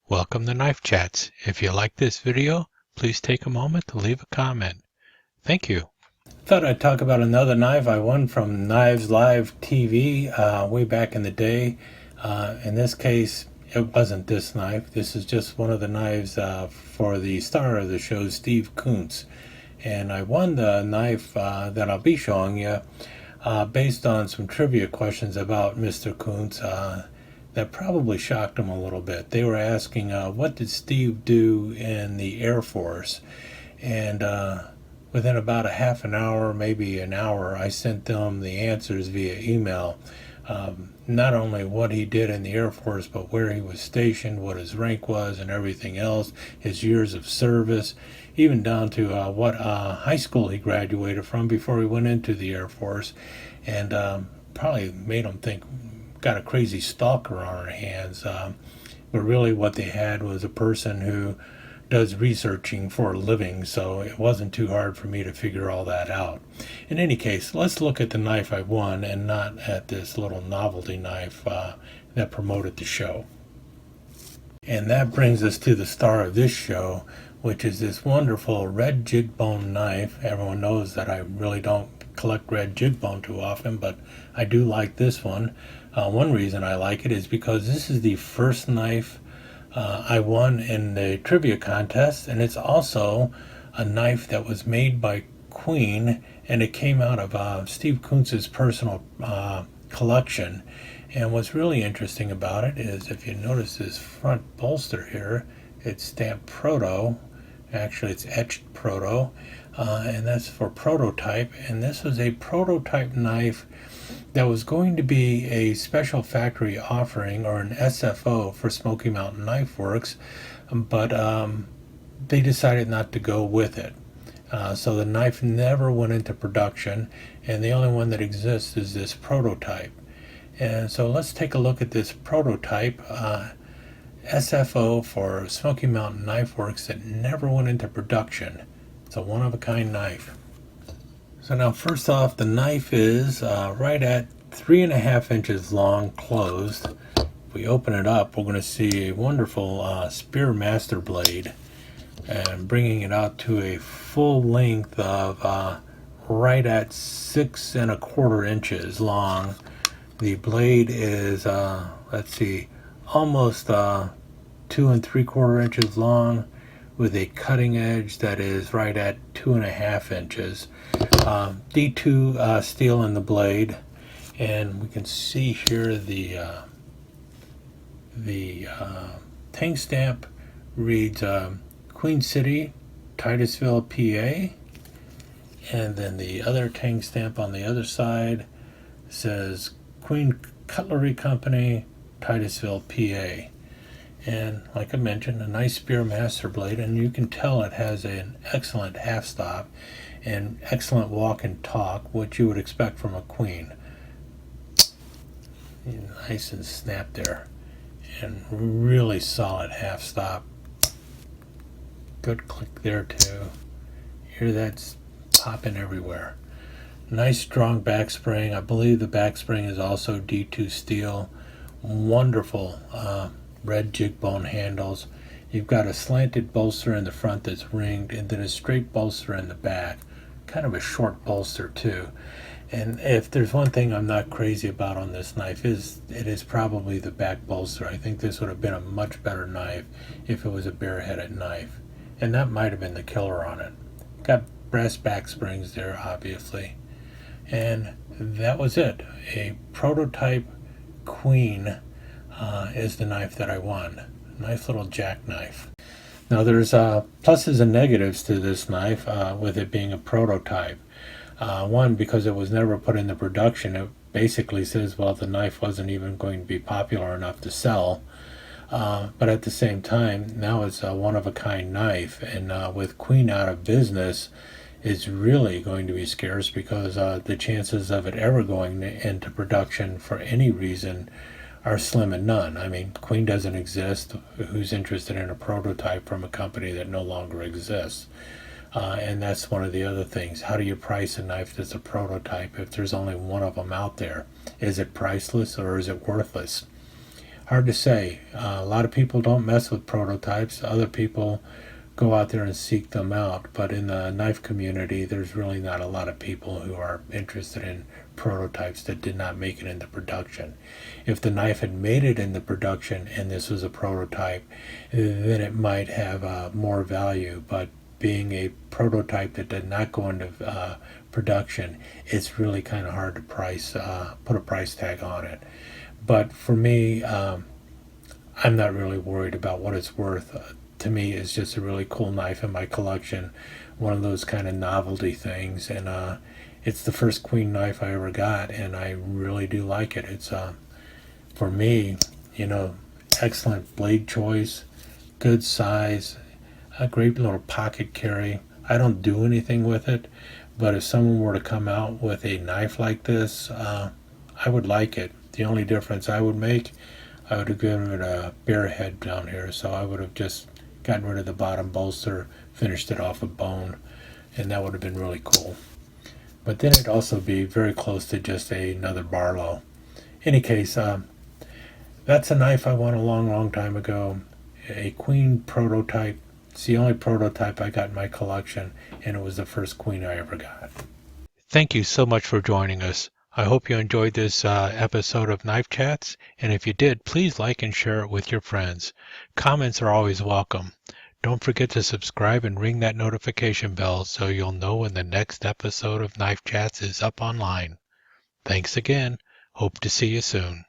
Welcome to Knife Chats. If you like this video, please take a moment to leave a comment. Thank you. Thought I'd talk about another knife I won from Knives Live TV way back in the day. In this case, it wasn't this knife. This is just one of the knives for the star of the show, Steve Koontz. And I won the knife that I'll be showing you based on some trivia questions about Mr. Koontz that probably shocked him a little bit. They were asking, what did Steve do in the Air Force? And within about a half an hour, maybe an hour, I sent them the answers via email. Not only what he did in the Air Force, but where he was stationed, what his rank was, and everything else, his years of service, even down to what high school he graduated from before he went into the Air Force. And probably made him think, got a crazy stalker on our hands. But really what they had was a person who does researching for a living, so it wasn't too hard for me to figure all that out. In any case, let's look at the knife I won and not at this little novelty knife that promoted the show. And that brings us to the star of this show, which is this wonderful red jig bone knife. Everyone knows that I really don't collect red jig bone too often, but I do like this one. One reason I like it is because this is the first knife I won in the trivia contest, and it's also a knife that was made by Queen, and it came out of Steve Koontz's personal collection. And what's really interesting about it is, if you notice this front bolster here, it's stamped Proto. Actually, it's etched Proto, and that's for prototype. And this was a prototype knife that was going to be a special factory offering, or an SFO, for Smoky Mountain Knife Works, but they decided not to go with it. So the knife never went into production, and the only one that exists is this prototype. And so let's take a look at this prototype SFO for Smoky Mountain Knife Works that never went into production. It's a one-of-a-kind knife. So now, first off, the knife is right at 3.5 inches long, closed. If we open it up, we're going to see a wonderful spear master blade, and bringing it out to a full length of right at 6.25 inches long. The blade is, let's see, almost 2.75 inches long, with a cutting edge that is right at 2.5 inches. D2 steel in the blade, and we can see here the tank stamp reads Queen City, Titusville, PA, and then the other tank stamp on the other side says Queen Cutlery Company, Titusville, PA. And like I mentioned, a nice spear master blade, and you can tell it has an excellent half stop and excellent walk and talk, which you would expect from a Queen. Nice and snap there, and really solid half stop. Good click there too. Hear that's popping everywhere. Nice strong back spring. I believe the back spring is also D2 steel. Wonderful red jig bone handles. You've got a slanted bolster in the front that's ringed, and then a straight bolster in the back. Kind of a short bolster too. And if there's one thing I'm not crazy about on this knife, it is probably the back bolster. I think this would have been a much better knife if it was a bare-headed knife, and that might have been the killer on it. Got brass back springs there, obviously. And that was it. A prototype Queen is the knife that I won. Nice little jackknife. Now there's pluses and negatives to this knife with it being a prototype. One, because it was never put into production, it basically says, well, the knife wasn't even going to be popular enough to sell. But at the same time, now it's a one-of-a-kind knife, and with Queen out of business, it's really going to be scarce, because the chances of it ever going into production for any reason are slim and none. I mean, Queen doesn't exist. Who's interested in a prototype from a company that no longer exists? And that's one of the other things. How do you price a knife that's a prototype if there's only one of them out there? Is it priceless or is it worthless? hard to say. A lot of people don't mess with prototypes. Other people go out there and seek them out. But in the knife community, there's really not a lot of people who are interested in prototypes that did not make it into production. If the knife had made it into production and this was a prototype, then it might have more value. But being a prototype that did not go into production, it's really kind of hard to put a price tag on it. But for me, I'm not really worried about what it's worth. To me, it's just a really cool knife in my collection, one of those kind of novelty things, and it's the first queen knife I ever got, and I really do like it. It's for me, excellent blade choice, good size, a great little pocket carry. I don't do anything with it, but if someone were to come out with a knife like this, I would like it. The only difference I would make, I would have given it a bare head down here, so I would have just gotten rid of the bottom bolster, finished it off with bone, and that would have been really cool. But then it'd also be very close to just another Barlow. Any case, that's a knife I won a long, long time ago. A Queen prototype. It's the only prototype I got in my collection, and it was the first Queen I ever got. Thank you so much for joining us. I hope you enjoyed this episode of Knife Chats, and if you did, please like and share it with your friends. Comments are always welcome. Don't forget to subscribe and ring that notification bell so you'll know when the next episode of Knife Chats is up online. Thanks again. Hope to see you soon.